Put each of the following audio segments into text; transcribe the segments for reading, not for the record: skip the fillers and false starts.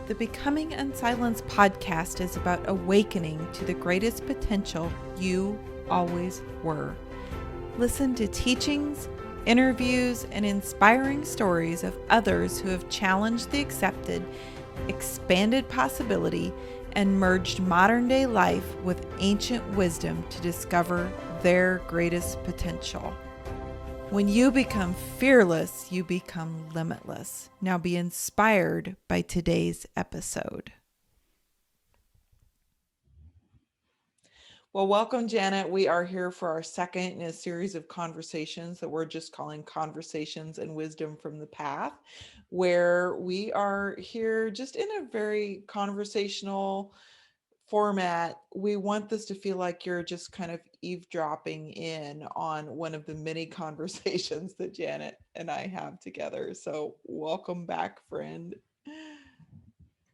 The Becoming Unsilenced podcast is about awakening to the greatest potential you always were. Listen to teachings, interviews, and inspiring stories of others who have challenged the accepted, expanded possibility, and merged modern day life with ancient wisdom to discover their greatest potential. When you become fearless, you become limitless. Now be inspired by today's episode. Well, welcome, Janet. We are here for our second in a series of conversations that we're just calling Conversations and Wisdom from the Path, where we are here just in a very conversational format. We want this to feel like you're just kind of eavesdropping in on one of the many conversations that Janet and I have together. So welcome back, friend.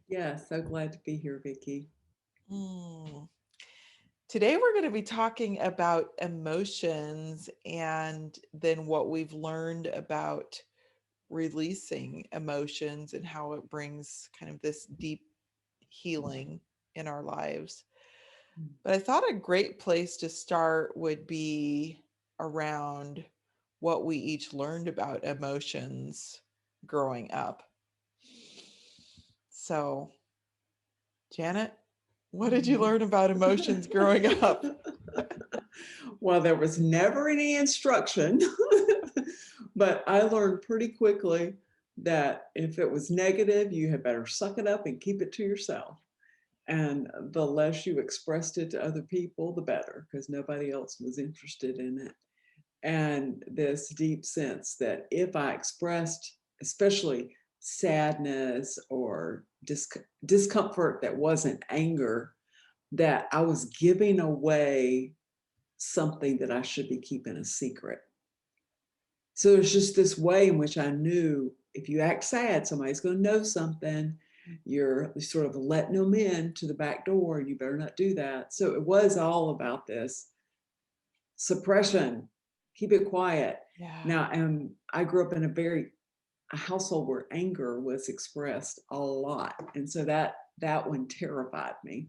Yeah, so glad to be here, Vicki. Today we're going to be talking about emotions and then what we've learned about releasing emotions and how it brings kind of this deep healing in our lives. But I thought a great place to start would be around what we each learned about emotions growing up. So, Janet, what did you learn about emotions growing up? Well, there was never any instruction, but I learned pretty quickly that if it was negative, you had better suck it up and keep it to yourself. And the less you expressed it to other people, the better, because nobody else was interested in it. And this deep sense that if I expressed, especially sadness or discomfort that wasn't anger, that I was giving away something that I should be keeping a secret. So there's just this way in which I knew if you act sad, somebody's going to know something. You're sort of letting them in to the back door. You better not do that. So it was all about this suppression, keep it quiet. Yeah. Now, I grew up in a household where anger was expressed a lot. And so that one terrified me.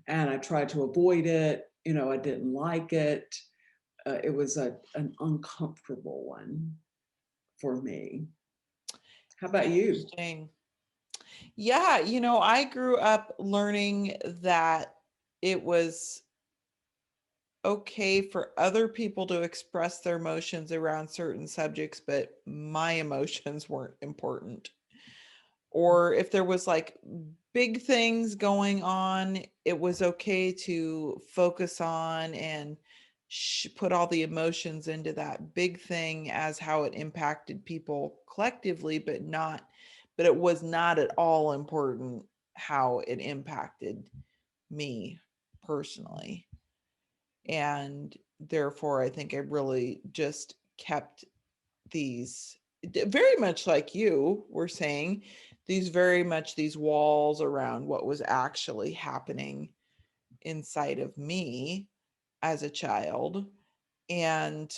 And I tried to avoid it. I didn't like it. It was an uncomfortable one for me. How about you? Interesting. Yeah, I grew up learning that it was okay for other people to express their emotions around certain subjects, but my emotions weren't important. Or if there was like big things going on, it was okay to focus on and put all the emotions into that big thing as how it impacted people collectively, but it was not at all important how it impacted me personally. And therefore, I think I really just kept these very much like you were saying, these walls around what was actually happening inside of me as a child. And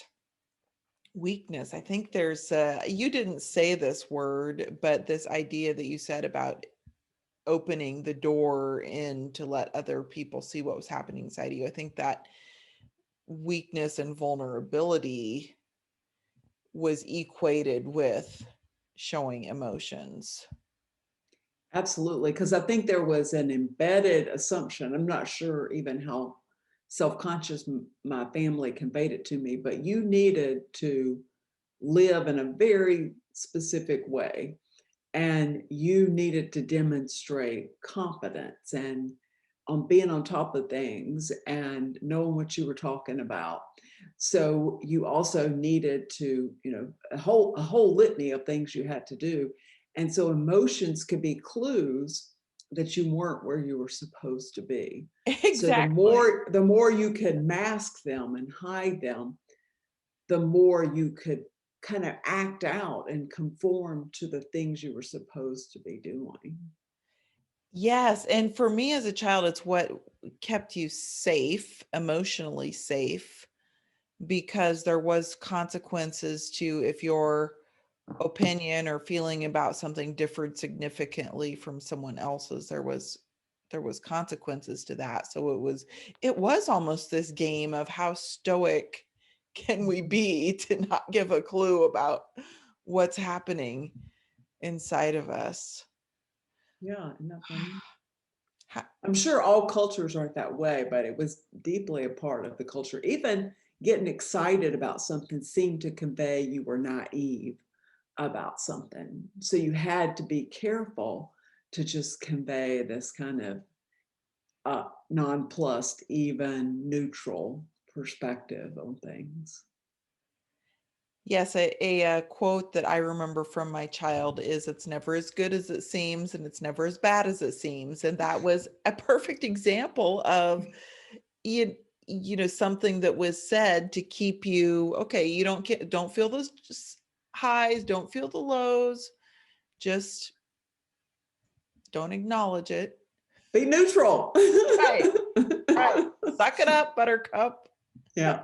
weakness, I think you didn't say this word, but this idea that you said about opening the door in to let other people see what was happening inside of you, I think that weakness and vulnerability was equated with showing emotions. Absolutely, because I think there was an embedded assumption. I'm not sure even how self-conscious my family conveyed it to me, but you needed to live in a very specific way, and you needed to demonstrate confidence and on being on top of things and knowing what you were talking about. So you also needed to, a whole litany of things you had to do. And so emotions could be clues that you weren't where you were supposed to be. So the Exactly. more the more you could mask them and hide them, the more you could kind of act out and conform to the things you were supposed to be doing. Yes. And for me as a child, it's what kept you safe, emotionally safe, because there was consequences to if you're opinion or feeling about something differed significantly from someone else's, there was consequences to that. So it was almost this game of how stoic can we be to not give a clue about what's happening inside of us. Yeah, isn't that funny? How, I'm sure all cultures aren't that way, but it was deeply a part of the culture. Even getting excited about something seemed to convey you were naive about something. So you had to be careful to just convey this kind of nonplussed, even neutral perspective on things. yes, a quote that I remember from my child is, "It's never as good as it seems, and it's never as bad as it seems." And that was a perfect example of you, you know, something that was said to keep you okay. You don't feel those highs, don't feel the lows, just don't acknowledge it. Be neutral. Right, right. Suck it up, buttercup. Yeah.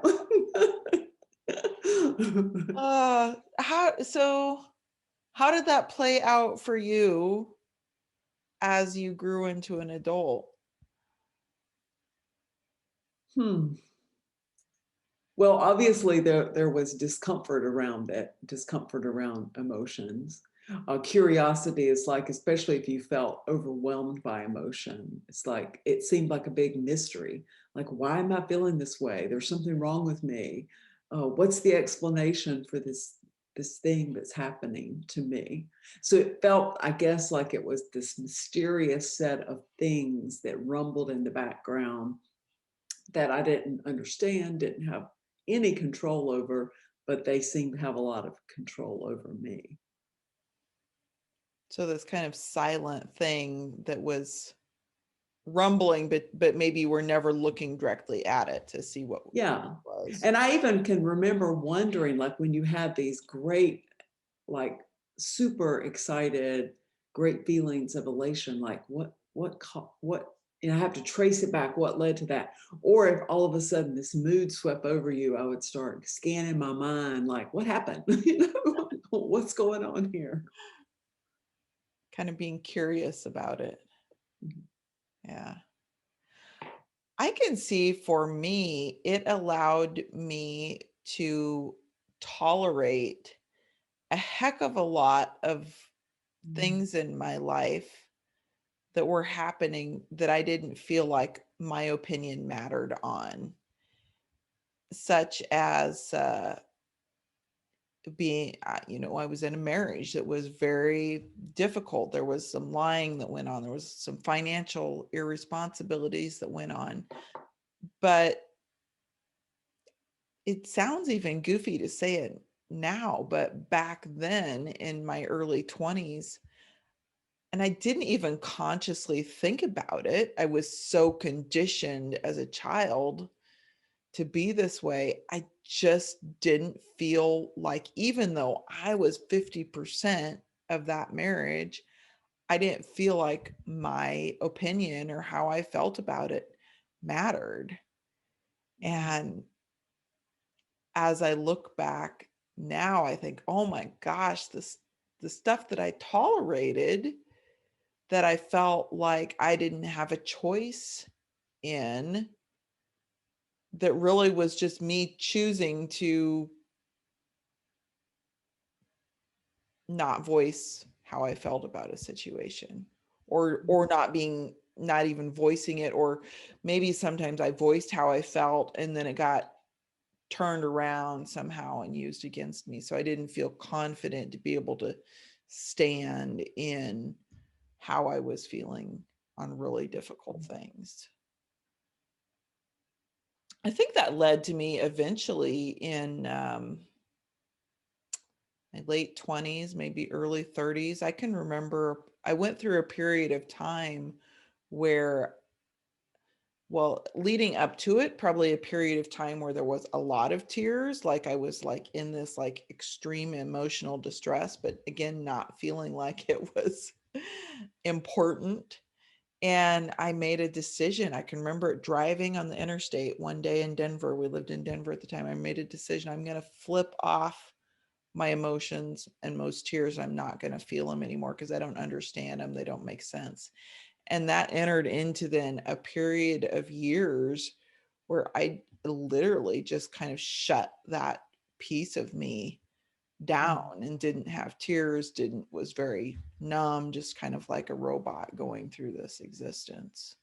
How did that play out for you as you grew into an adult? Hmm. Well, obviously there was discomfort around it, discomfort around emotions. Curiosity is like, especially if you felt overwhelmed by emotion, it's like it seemed like a big mystery. Like, why am I feeling this way? There's something wrong with me. What's the explanation for this thing that's happening to me? So it felt, I guess, like it was this mysterious set of things that rumbled in the background that I didn't understand, didn't have any control over, but they seemed to have a lot of control over me. So this kind of silent thing that was rumbling, but maybe you were never looking directly at it to see what Yeah. it was. And I even can remember wondering, like, when you had these great, like, super excited, great feelings of elation, like, what, and I have to trace it back, what led to that. Or if all of a sudden this mood swept over you, I would start scanning my mind, like, what happened? What's going on here? Kind of being curious about it. Mhm. Yeah. I can see for me, it allowed me to tolerate a heck of a lot of things in my life that were happening that I didn't feel like my opinion mattered on, such as I was in a marriage that was very difficult. There was some lying that went on, there was some financial irresponsibilities that went on. But it sounds even goofy to say it now, but back then in my early 20s, and I didn't even consciously think about it. I was so conditioned as a child to be this way. I just didn't feel like, even though I was 50% of that marriage, I didn't feel like my opinion or how I felt about it mattered. And as I look back now, I think, oh my gosh, the stuff that I tolerated, that I felt like I didn't have a choice in, that really was just me choosing to not voice how I felt about a situation, or not even voicing it, or maybe sometimes I voiced how I felt and then it got turned around somehow and used against me. So I didn't feel confident to be able to stand in how I was feeling on really difficult things. I think that led to me eventually in my late 20s, maybe early 30s. I can remember I went through a period of time where, well, leading up to it, probably a period of time where there was a lot of tears, like I was like in this like extreme emotional distress, but again, not feeling like it was important. And I made a decision. I can remember driving on the interstate one day in Denver. We lived in Denver at the time. I made a decision. I'm going to flip off my emotions, and most tears, I'm not going to feel them anymore because I don't understand them. They don't make sense. And that entered into then a period of years where I literally just kind of shut that piece of me down and didn't have tears, was very numb, just kind of like a robot going through this existence.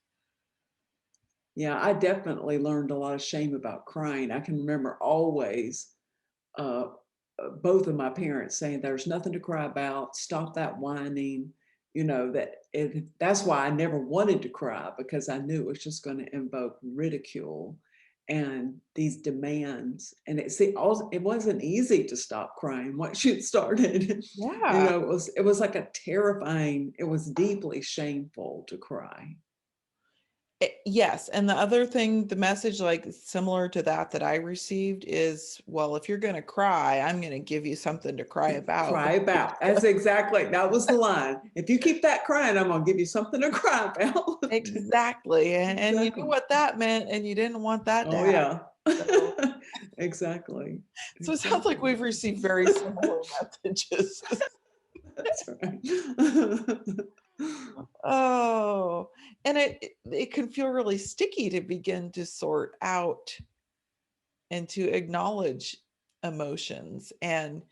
Yeah, I definitely learned a lot of shame about crying. I can remember always uh, both of my parents saying, "There's nothing to cry about. Stop that whining." That's why I never wanted to cry, because I knew it was just going to invoke ridicule and these demands. And it wasn't easy to stop crying once you'd started. Yeah. It was like a terrifying. It was deeply shameful to cry. Yes. And the other thing, the message, like similar to that I received is, well, if you're going to cry, I'm going to give you something to cry about. Cry about. That was the line. If you keep that crying, I'm gonna give you something to cry about. Exactly. And you knew Exactly. what that meant, and you didn't want that to Oh happen. yeah. So, Exactly. so it sounds like we've received very similar messages. That's right. Oh, and it can feel really sticky to begin to sort out and to acknowledge emotions. And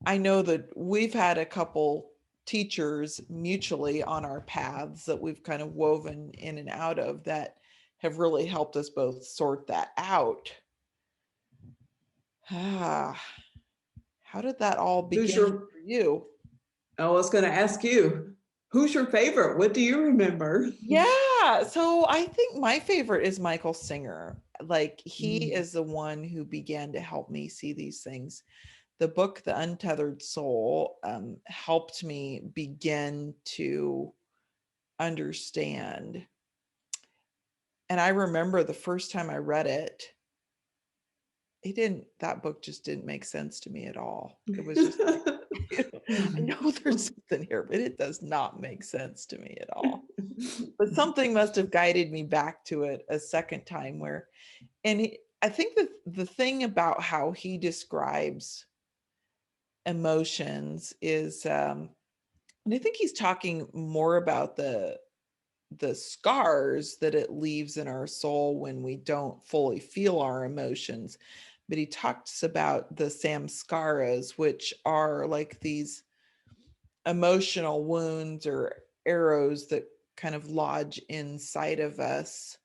I know that we've had a couple teachers mutually on our paths that we've kind of woven in and out of that have really helped us both sort that out. Ah, how did that all Who's begin your for you? I was gonna ask you, who's your favorite? What do you remember? Yeah, so I think my favorite is Michael Singer. Like, he Mm. is the one who began to help me see these things. The book, The Untethered Soul, helped me begin to understand. And I remember the first time I read it, that book just didn't make sense to me at all. It was just like, I know there's something here, but it does not make sense to me at all. But something must have guided me back to it a second time I think that the thing about how he describes emotions is, and I think he's talking more about the scars that it leaves in our soul when we don't fully feel our emotions. But he talks about the samskaras, which are like these emotional wounds or arrows that kind of lodge inside of us,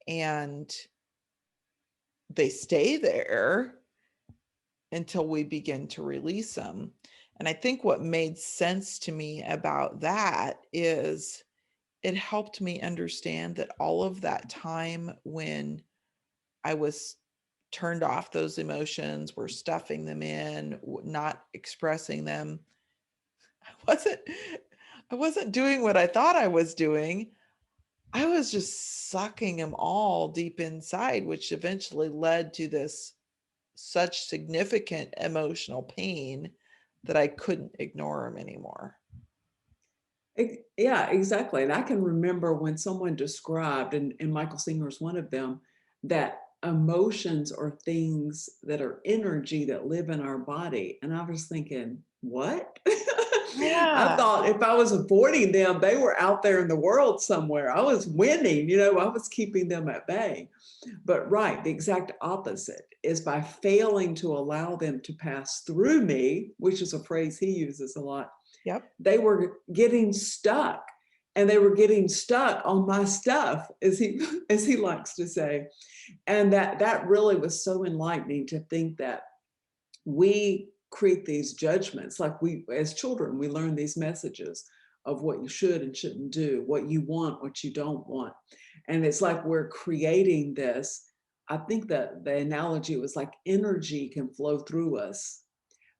and they stay there until we begin to release them. And I think what made sense to me about that is it helped me understand that all of that time when I was turned off those emotions, were stuffing them in, not expressing them, I wasn't I wasn't doing what I thought I was doing. I was just sucking them all deep inside, which eventually led to this such significant emotional pain that I couldn't ignore them anymore. Yeah, exactly. And I can remember when someone described, and Michael Singer is one of them, that emotions are things that are energy that live in our body. And I was thinking, what? I Yeah. thought if I was avoiding them, they were out there in the world somewhere. I was winning, I was keeping them at bay. But right, the exact opposite is by failing to allow them to pass through me, which is a phrase he uses a lot. Yep. They were getting stuck, and they were getting stuck on my stuff, as he as he likes to say. And that really was so enlightening, to think that we create these judgments. Like, we as children, we learn these messages of what you should and shouldn't do, what you want, what you don't want. And it's like we're creating this. I think that the analogy was like energy can flow through us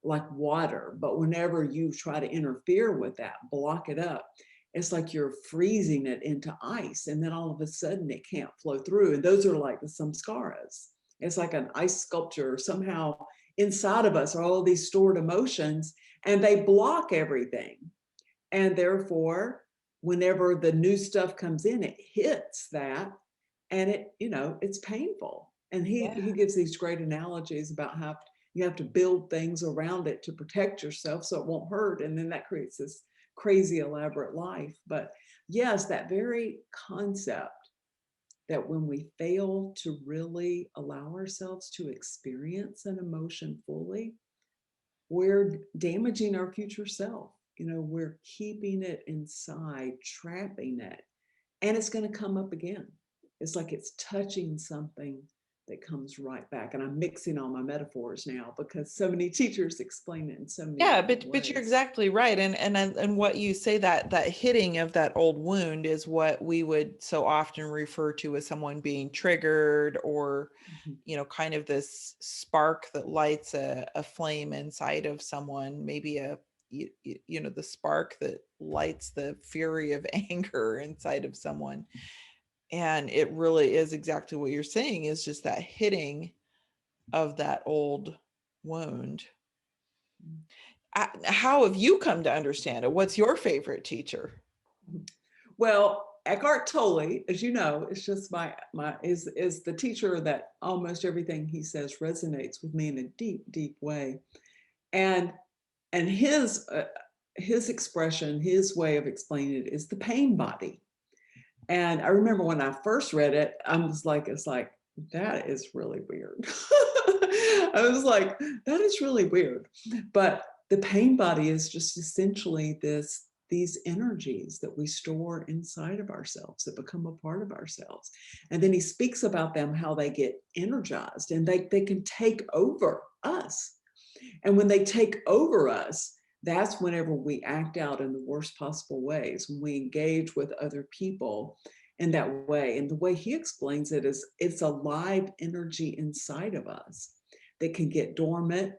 like water, but whenever you try to interfere with that, block it up, it's like you're freezing it into ice, and then all of a sudden it can't flow through. And those are like the samskaras. It's like an ice sculpture. Somehow inside of us are all of these stored emotions, and they block everything. And therefore, whenever the new stuff comes in, it hits that, and it's painful. And he Yeah. gives these great analogies about how You have to build things around it to protect yourself so it won't hurt. And then that creates this crazy elaborate life. But yes, that very concept that when we fail to really allow ourselves to experience an emotion fully, we're damaging our future self. We're keeping it inside, trapping it, and it's going to come up again. It's like it's touching something that comes right back. And I'm mixing all my metaphors now because so many teachers explain it in so many Yeah, different but you're ways. exactly right. And what you say, that hitting of that old wound is what we would so often refer to as someone being triggered, or Mhm. kind of this spark that lights a flame inside of someone, maybe the spark that lights the fury of anger inside of someone. And it really is exactly what you're saying, is just that hitting of that old wound. How have you come to understand it? What's your favorite teacher? Well, Eckhart Tolle, as you know, is just is the teacher that almost everything he says resonates with me in a deep, deep way. And and his expression, his way of explaining it is the pain body. And I remember when I first read it, it's like, that is really weird. I was like, that is really weird. But the pain body is just essentially these energies that we store inside of ourselves that become a part of ourselves. And then he speaks about them, how they get energized and they can take over us. And when they take over us, that's whenever we act out in the worst possible ways, when we engage with other people in that way. And the way he explains it is it's a live energy inside of us that can get dormant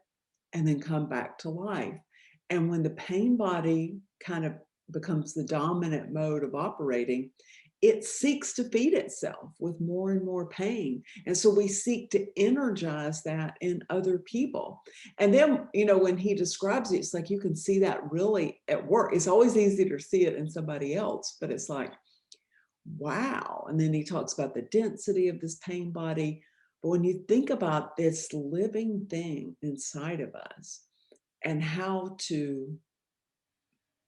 and then come back to life. And when the pain body kind of becomes the dominant mode of operating, it seeks to feed itself with more and more pain. And so we seek to energize that in other people. And then, when he describes it, it's like you can see that really at work. It's always easy to see it in somebody else, but it's like, wow. And then he talks about the density of this pain body. But when you think about this living thing inside of us and how to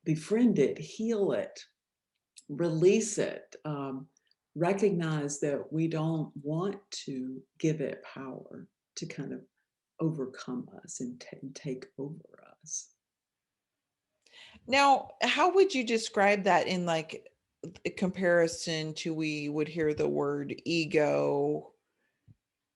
befriend it, heal it, release it, recognize that we don't want to give it power to kind of overcome us and take over us. Now, how would you describe that in like a comparison to, we would hear the word ego,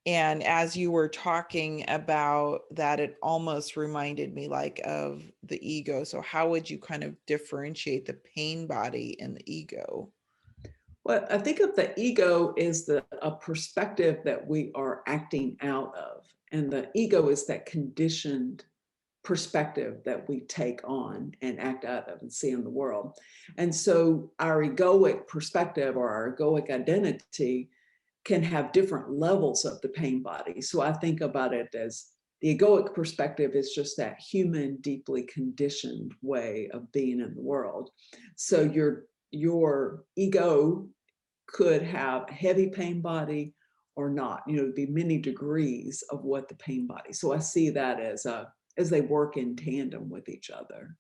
and as you were talking about that, it almost reminded me like of the ego. So how would you kind of differentiate the pain body and the ego? Well, I think of the ego is a perspective that we are acting out of, and the ego is that conditioned perspective that we take on and act out of and see in the world. And so our egoic perspective or our egoic identity can have different levels of the pain body. So I think about it as the egoic perspective is just that human, deeply conditioned way of being in the world. So your ego could have a heavy pain body or not. It'd be many degrees of what the pain body. So I see that as they work in tandem with each other.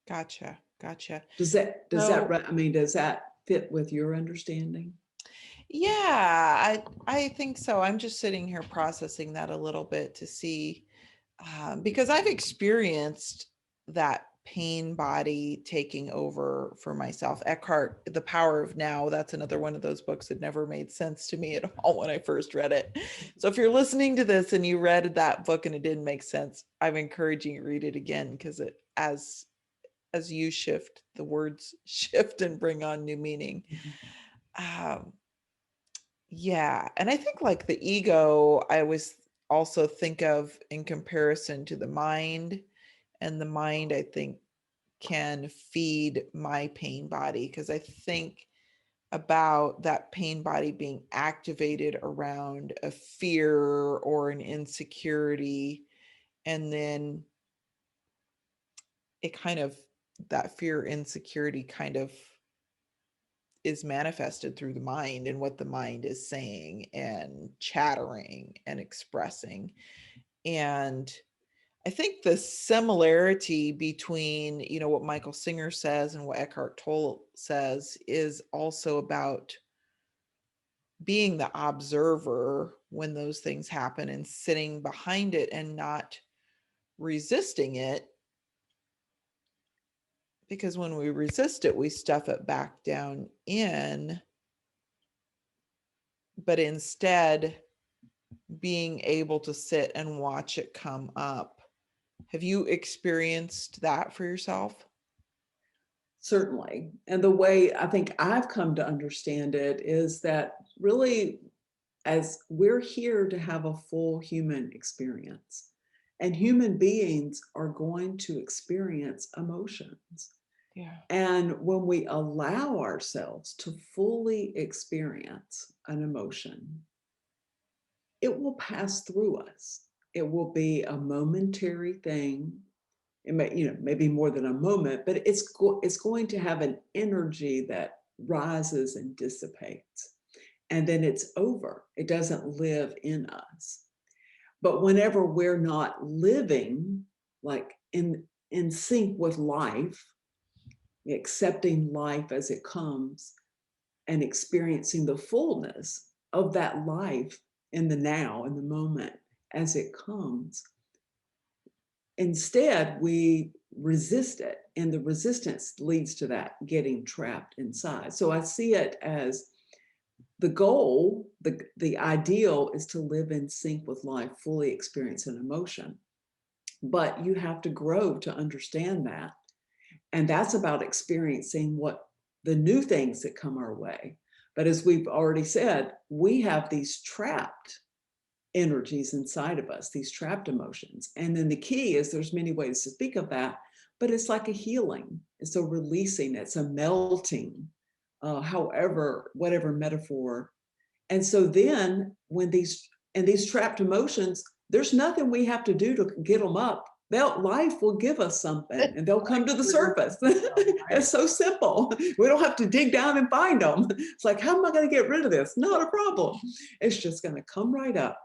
Gotcha. Gotcha. Does that So I mean, does that fit with your understanding? yeah, I think so. I'm just sitting here processing that a little bit to see, because I've experienced that pain body taking over for myself. Eckhart, The Power of Now, that's another one of those books that never made sense to me at all when I first read it. So if you're listening to this and you read that book and it didn't make sense, I'm encouraging you to read it again, because it, as you shift, the words shift and bring on new meaning. Mhm. Um, yeah. And I think like the ego, I always also think of in comparison to the mind. And the mind, I think, can feed my pain body, because I think about that pain body being activated around a fear or an insecurity. And then it kind of, that fear, insecurity kind of is manifested through the mind and what the mind is saying and chattering and expressing. And I think the similarity between, what Michael Singer says and what Eckhart Tolle says is also about being the observer when those things happen and sitting behind it and not resisting it. Because when we resist it, we stuff it back down in. But instead, being able to sit and watch it come up. Have you experienced that for yourself? Certainly. And the way I think I've come to understand it is that really, as we're here to have a full human experience, and human beings are going to experience emotions. Yeah. And when we allow ourselves to fully experience an emotion, it will pass through us. It will be a momentary thing. It may, maybe more than a moment, but it's going to have an energy that rises and dissipates. And then it's over. It doesn't live in us. But whenever we're not living like in sync with life, accepting life as it comes and experiencing the fullness of that life in the now, in the moment as it comes, instead we resist it, and the resistance leads to that getting trapped inside. So I see it as the goal, the ideal is to live in sync with life, fully experience an emotion. But you have to grow to understand that. And that's about experiencing what the new things that come our way. But as we've already said, we have these trapped energies inside of us, these trapped emotions. And then the key is there's many ways to speak of that, but it's like a healing. It's a releasing, it's a melting, however, whatever metaphor. And so then when these trapped emotions, there's nothing we have to do to get them up. Life will give us something and they'll come to the surface. It's so simple. We don't have to dig down and find them. It's like, how am I going to get rid of this? Not a problem. It's just going to come right up.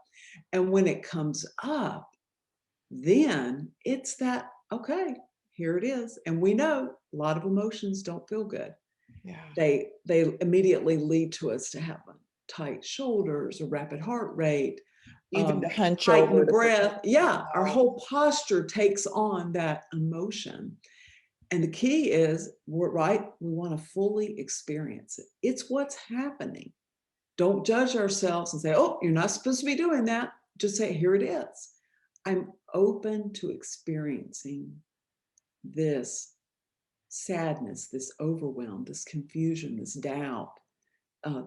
And when it comes up, then it's that, okay, here it is. And we know a lot of emotions don't feel good. Yeah. They immediately lead to us to have tight shoulders, a rapid heart rate, Even to hunch over heightened to breath. Yeah, our whole posture takes on that emotion. And the key is, we want to fully experience it. It's what's happening. Don't judge ourselves and say, oh, you're not supposed to be doing that. Just say, here it is. I'm open to experiencing this sadness, this overwhelm, this confusion, this doubt,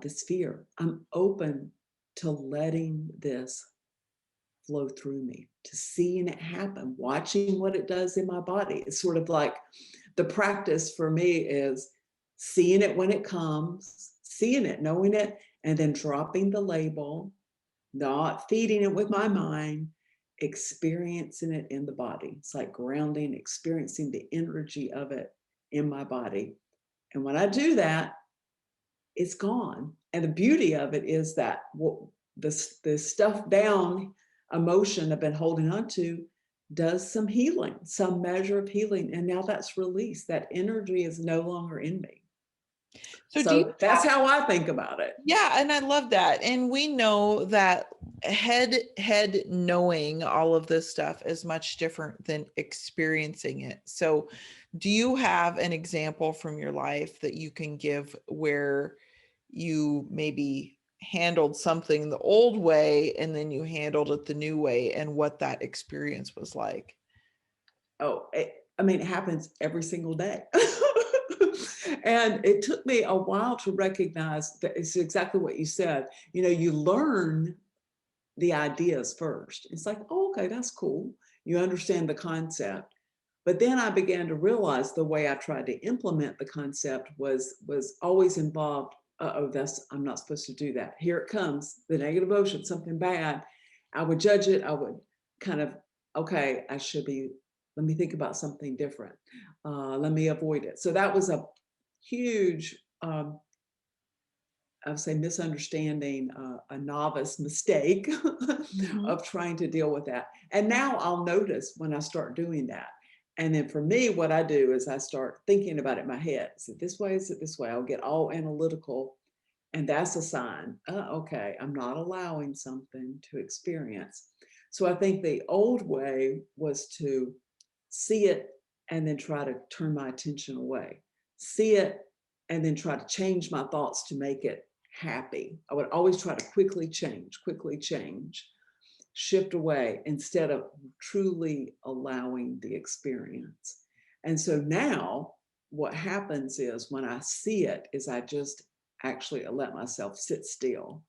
this fear. I'm open to letting this flow through me, to seeing it happen, watching what it does in my body. It's sort of like the practice for me is seeing it when it comes, seeing it, knowing it, and then dropping the label, not feeding it with my mind, experiencing it in the body. It's like grounding, experiencing the energy of it in my body. And when I do that, it's gone. And the beauty of it is that the stuff down emotion I've been holding on to does some healing, some measure of healing. And now that's released. That energy is no longer in me. So do you So that's how I think about it. Yeah, and I love that. And we know that head knowing all of this stuff is much different than experiencing it. So do you have an example from your life that you can give where you maybe handled something the old way and then you handled it the new way and what that experience was like? Oh, it happens every single day. And it took me a while to recognize that it's exactly what you said. You learn the ideas first. It's like, oh, okay, that's cool. You understand the concept. But then I began to realize the way I tried to implement the concept was always involved, I'm not supposed to do that. Here it comes, the negative emotion, something bad. I would judge it. I would kind of, okay, let me think about something different. Let me avoid it. So that was a huge I would say, misunderstanding, a novice mistake Mhm. of trying to deal with that. And now I'll notice when I start doing that. And then for me, what I do is I start thinking about it in my head. Is it this way? Is it this way? I'll get all analytical. And that's a sign, okay, I'm not allowing something to experience. So I think the old way was to see it and then try to turn my attention away. See it and then try to change my thoughts to make it happy. I would always try to quickly change, shift away instead of truly allowing the experience. And so now what happens is when I see it is I just actually let myself sit still,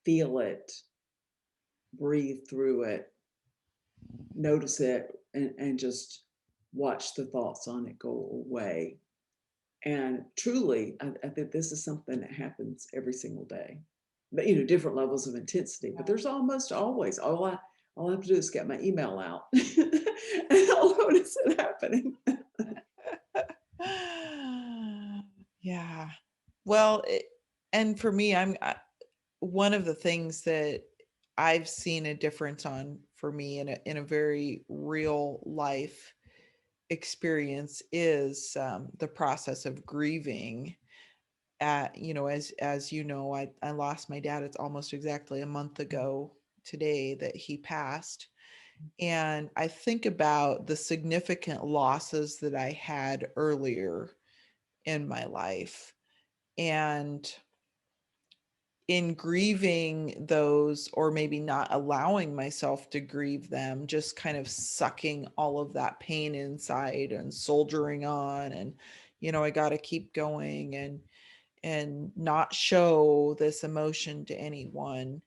feel it, breathe through it, notice it, and just watch the thoughts on it go away. And truly, I think this is something that happens every single day. But different levels of intensity. But there's almost always all I have to do is get my email out, and I'll notice it happening. Yeah. Well, and for me, one of the things that I've seen a difference on for me in a very real life experience is the process of grieving. As you know, I lost my dad. It's almost exactly a month ago today that he passed. And I think about the significant losses that I had earlier in my life. And in grieving those, or maybe not allowing myself to grieve them, just kind of sucking all of that pain inside and soldiering on, and I got to keep going and not show this emotion to anyone.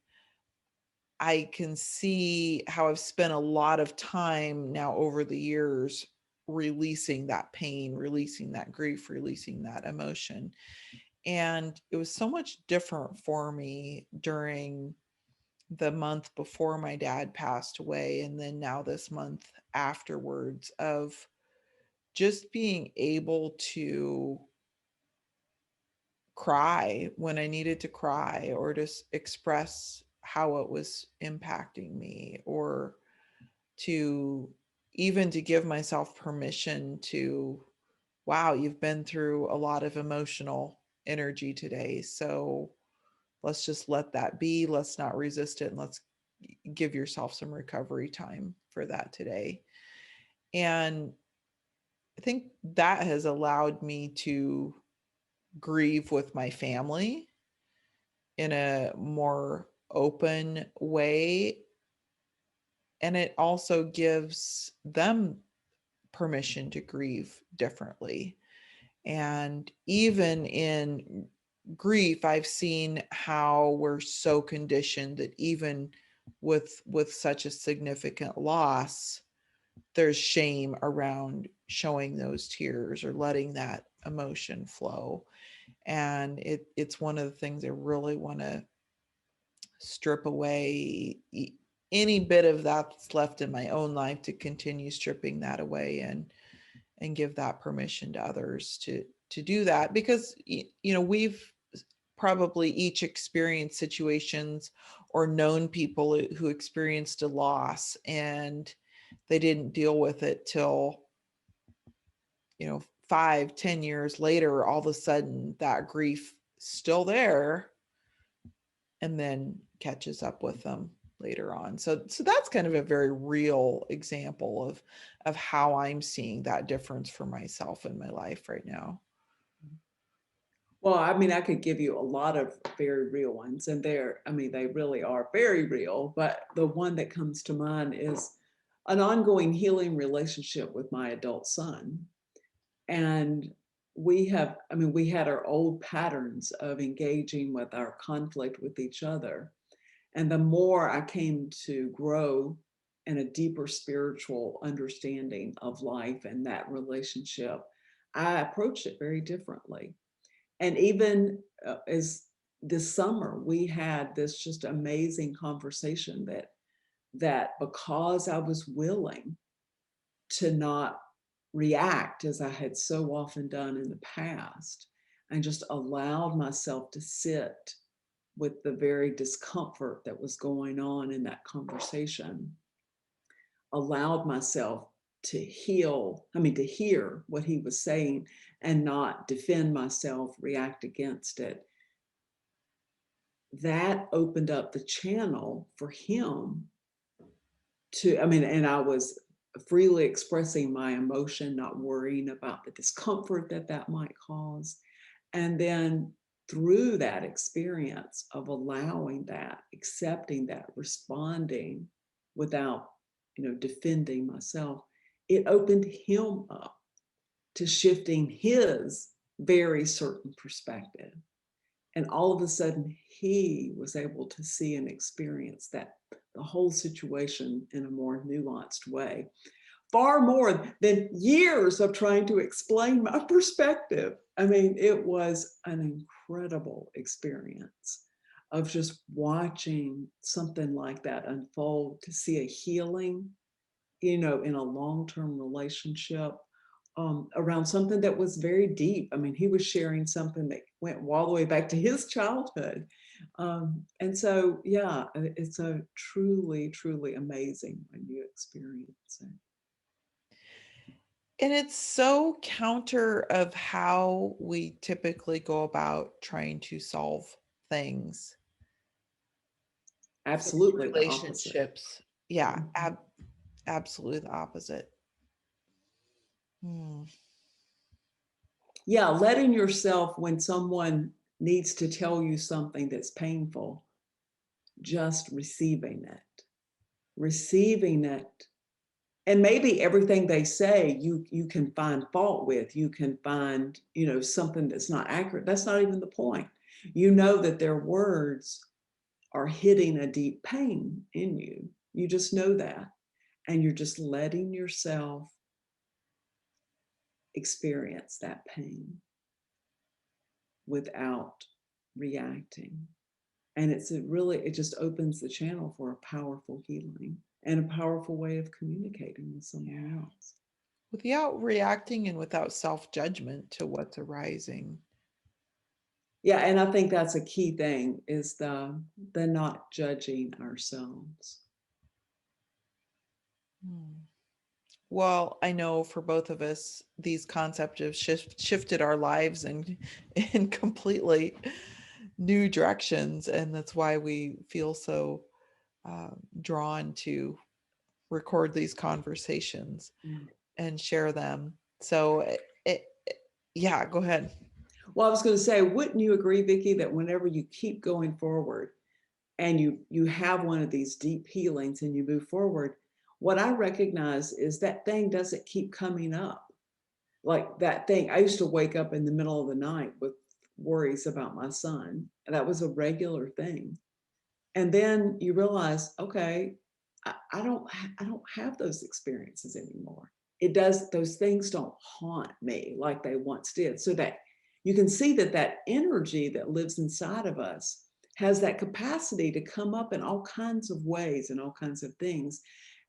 I can see how I've spent a lot of time now over the years releasing that pain, releasing that grief, releasing that emotion. And it was so much different for me during the month before my dad passed away, and then now this month afterwards, of just being able to cry when I needed to cry, or just express how it was impacting me, or to even to give myself permission to, wow, you've been through a lot of emotional energy today. So let's just let that be. Let's not resist it. And let's give yourself some recovery time for that today. And I think that has allowed me to grieve with my family in a more open way. And it also gives them permission to grieve differently. And even in grief, I've seen how we're so conditioned that even with such a significant loss, there's shame around showing those tears or letting that emotion flow. And it's one of the things I really want to strip away, any bit of that's left in my own life, to continue stripping that away and give that permission to others to do that. Because we've probably each experienced situations or known people who experienced a loss, and they didn't deal with it till 5-10 years later. All of a sudden that grief still there, and then catches up with them later on. So that's kind of a very real example of how I'm seeing that difference for myself in my life right now. Well, I mean, I could give you a lot of very real ones, and they really are very real. But the one that comes to mind is an ongoing healing relationship with my adult son. And we had our old patterns of engaging with our conflict with each other. And the more I came to grow in a deeper spiritual understanding of life and that relationship, I approached it very differently. And even as this summer, we had this just amazing conversation that because I was willing to not react as I had so often done in the past, and just allowed myself to sit with the very discomfort that was going on in that conversation, allowed myself to to hear what he was saying and not defend myself, react against it. That opened up the channel for him and I was freely expressing my emotion, not worrying about the discomfort that that might cause. And then through that experience of allowing that, accepting that, responding without, defending myself, it opened him up to shifting his very certain perspective. And all of a sudden, he was able to see and experience the whole situation in a more nuanced way, far more than years of trying to explain my perspective. I mean, it was an incredible experience of just watching something like that unfold, to see a healing, in a long-term relationship, around something that was very deep. I mean, he was sharing something that went all the way back to his childhood. And so, yeah, it's a truly, truly amazing when you experience it. And it's so counter of how we typically go about trying to solve things for Absolutely the opposite. relationships. Yeah, Mhm. absolutely the opposite. Hmm. Yeah, letting yourself, when someone needs to tell you something that's painful, just receiving it. And maybe everything they say, you can find fault with, you can find, something that's not accurate. That's not even the point. You know that their words are hitting a deep pain in you. You just know that. And you're just letting yourself experience that pain without reacting. And it just opens the channel for a powerful healing and a powerful way of communicating with someone else. Without reacting and without self-judgment to what's arising. Yeah, and I think that's a key thing, is the not judging ourselves. Hmm. Well, I know for both of us, these concepts have shifted our lives in completely new directions, and that's why we feel so drawn to record these conversations Mm. and share them. So, yeah, go ahead. Well, I was going to say, wouldn't you agree, Vicki, that whenever you keep going forward and you have one of these deep healings and you move forward, what I recognize is that thing doesn't keep coming up. Like that thing, I used to wake up in the middle of the night with worries about my son, and that was a regular thing. And then you realize, okay, I don't have those experiences anymore. Those things don't haunt me like they once did. So that you can see that energy that lives inside of us has that capacity to come up in all kinds of ways and all kinds of things.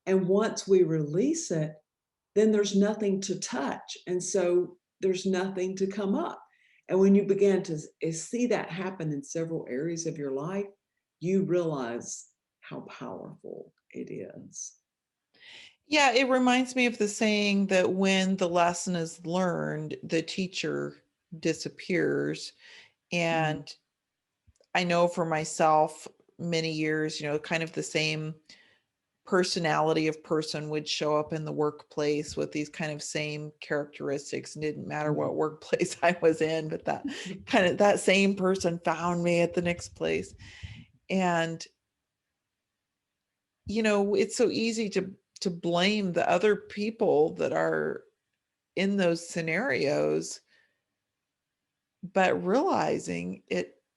And once we release it, then there's nothing to touch. And so there's nothing to come up. And when you begin to see that happen in several areas of your life, you realize how powerful it is. Yeah, it reminds me of the saying that when the lesson is learned, the teacher disappears. Mm. And I know for myself, many years, kind of the same personality of person would show up in the workplace with these kind of same characteristics. It didn't matter what workplace I was in, but that same person found me at the next place. And it's so easy to blame the other people that are in those scenarios, but realizing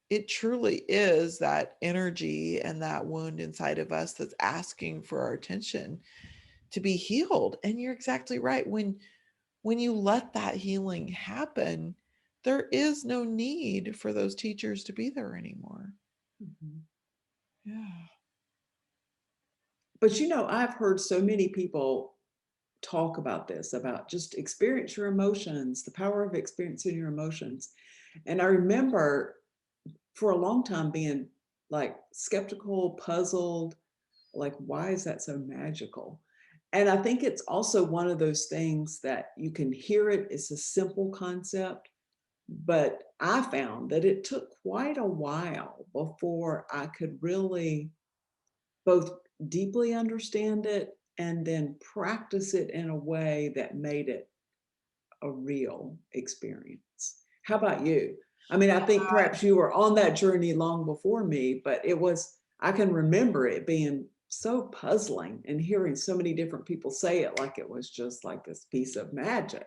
it truly is that energy and that wound inside of us that's asking for our attention to be healed. And you're exactly right. When you let that healing happen, there is no need for those teachers to be there anymore. Mhm. Yeah. But I've heard so many people talk about this, about just experience your emotions, the power of experiencing your emotions. And I remember for a long time being like skeptical, puzzled, like, why is that so magical? And I think it's also one of those things that you can hear it, it's a simple concept, but I found that it took quite a while before I could really both deeply understand it and then practice it in a way that made it a real experience. How about you? I mean, I think perhaps you were on that journey long before me, but I can remember it being so puzzling and hearing so many different people say it like it was just like this piece of magic.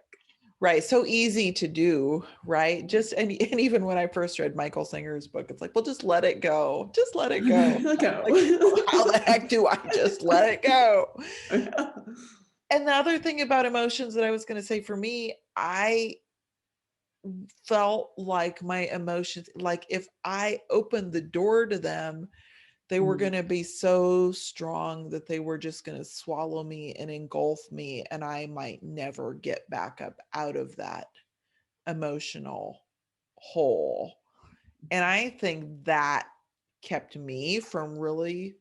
Right. So easy to do, right? Just and even when I first read Michael Singer's book, it's like, well, just let it go. Just let it go. Like, how the heck do I just let it go? And the other thing about emotions that I was going to say for me, I felt like my emotions, like if I opened the door to them, they were going to be so strong that they were just going to swallow me and engulf me, and I might never get back up out of that emotional hole. And I think that kept me from really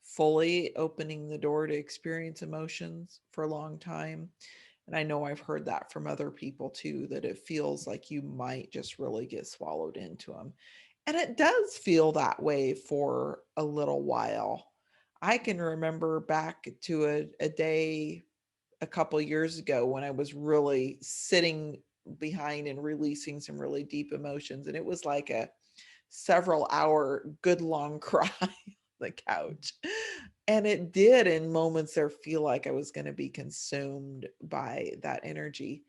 fully opening the door to experience emotions for a long time. And I know I've heard that from other people too, that it feels like you might just really get swallowed into them. And it does feel that way for a little while. I can remember back to a day a couple years ago when I was really sitting behind and releasing some really deep emotions. And it was like a several hour good long cry on the couch. And it did in moments there feel like I was going to be consumed by that energy.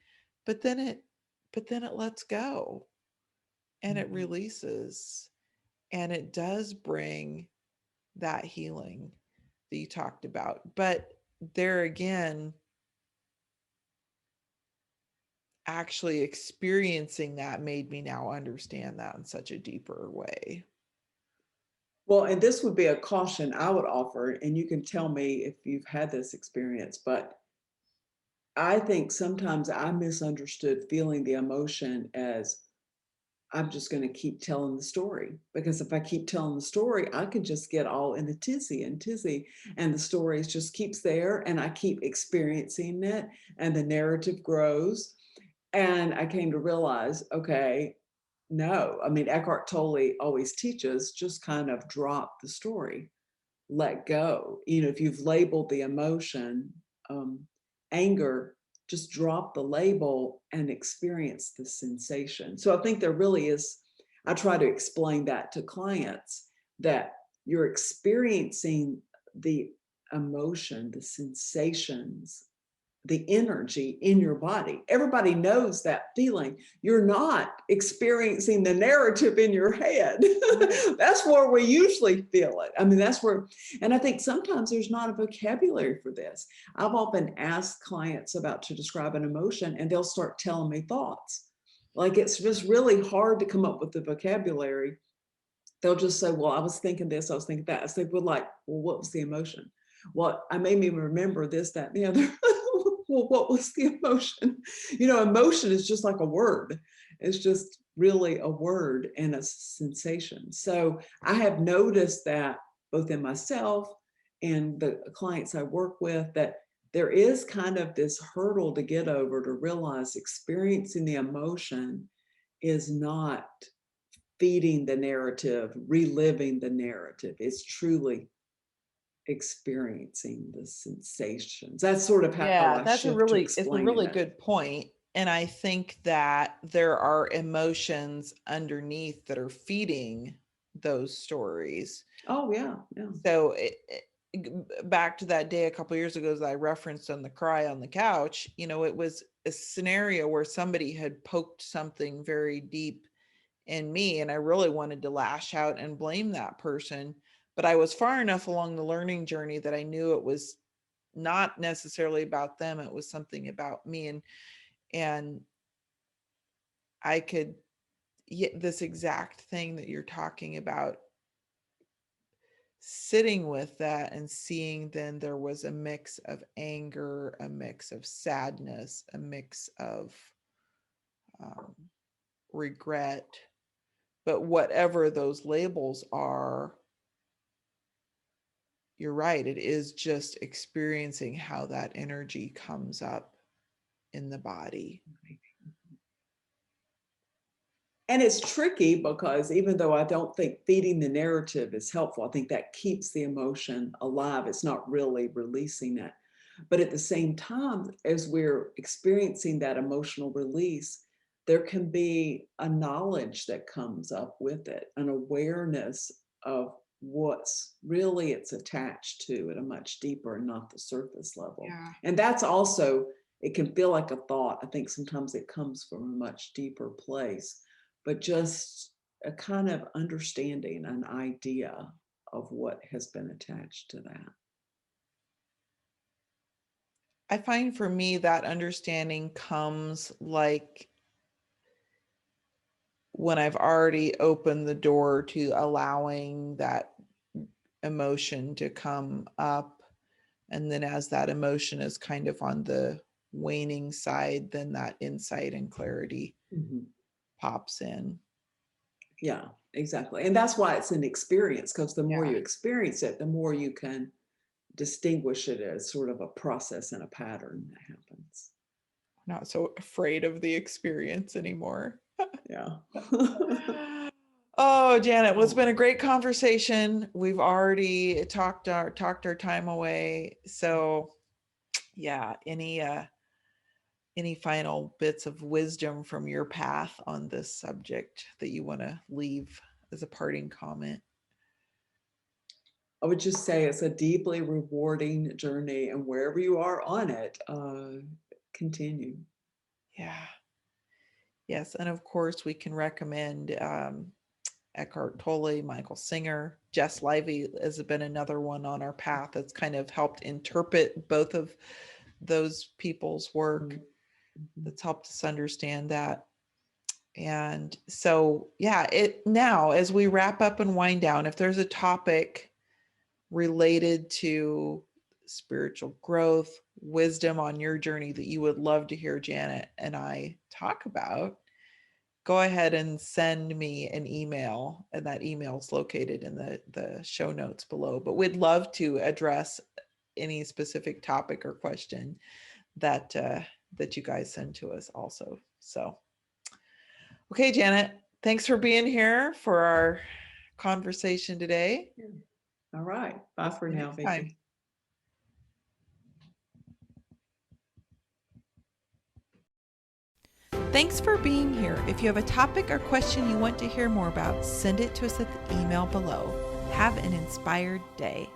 But then it lets go and it releases, and it does bring that healing that you talked about. But there again, actually experiencing that made me now understand that in such a deeper way. Well, and this would be a caution I would offer, and you can tell me if you've had this experience, but I think sometimes I misunderstood feeling the emotion as I'm just going to keep telling the story. Because if I keep telling the story, I could just get all in a tizzy, and the story just keeps there, and I keep experiencing it, and the narrative grows. And I came to realize, okay, no, I mean, Eckhart Tolle always teaches just kind of drop the story, let go. You know, if you've labeled the emotion, um, anger, just drop the label and experience the sensation. So I think there really is, I try to explain that to clients that you're experiencing the emotion, the sensations, the energy in your body. Everybody knows that feeling. You're not experiencing the narrative in your head. Right. That's where we usually feel it. I mean, that's where, and I think sometimes there's not a vocabulary for this. I've often asked clients about to describe an emotion, and they'll start telling me thoughts. Like it's just really hard to come up with the vocabulary. They'll just say, well, I was thinking this, I was thinking that. I say, well, like, well, what was the emotion? Well, I made me remember this, that, and the other. Well, what was the emotion? You know, emotion is just like a word. It's just really a word and a sensation. So I have noticed that both in myself and the clients I work with, that there is kind of this hurdle to get over to realize experiencing the emotion is not feeding the narrative, reliving the narrative. It's truly experiencing the sensations. That's sort of how Yeah, I shift to it's a explaining really it. good point. And I think that there are emotions underneath that are feeding those stories. Oh, yeah, yeah. So back to that day a couple years ago that I referenced on the cry on the couch, it was a scenario where somebody had poked something very deep in me, and I really wanted to lash out and blame that person. But I was far enough along the learning journey that I knew it was not necessarily about them, it was something about me. And I could, this exact thing that you're talking about, sitting with that and seeing, then there was a mix of anger, a mix of sadness, a mix of um, regret, but whatever those labels are, you're right. It is just experiencing how that energy comes up in the body. And it's tricky because even though I don't think feeding the narrative is helpful, I think that keeps the emotion alive. It's not really releasing it. But at the same time, as we're experiencing that emotional release, there can be a knowledge that comes up with it, an awareness of what's really it's attached to at a much deeper and not the surface level. Yeah. And that's also, it can feel like a thought. I think sometimes it comes from a much deeper place, but just a kind of understanding, an idea of what has been attached to that. I find for me that understanding comes like when I've already opened the door to allowing that emotion to come up. And then as that emotion is kind of on the waning side, then that insight and clarity pops in. Yeah, exactly. And that's why it's an experience, because the more you experience it, the more you can distinguish it as sort of a process and a pattern that happens. Not so afraid of the experience anymore. Yeah. Oh, Janet, well, it's been a great conversation. We've already talked our time away. So yeah, any final bits of wisdom from your path on this subject that you want to leave as a parting comment? I would just say it's a deeply rewarding journey, and wherever you are on it, continue. Yeah. Yes. And of course, we can recommend Eckhart Tolle, Michael Singer, Jess Lively has been another one on our path that's kind of helped interpret both of those people's work. That's helped us understand that. And so, yeah, it now as we wrap up and wind down, if there's a topic related to spiritual growth, wisdom on your journey that you would love to hear Janet and I talk about, go ahead and send me an email, and that email is located in the show notes below. But we'd love to address any specific topic or question that that you guys send to us also. So, okay, Janet, thanks for being here for our conversation today. All right. Bye for now, Vicki. Thanks for being here. If you have a topic or question you want to hear more about, send it to us at the email below. Have an inspired day.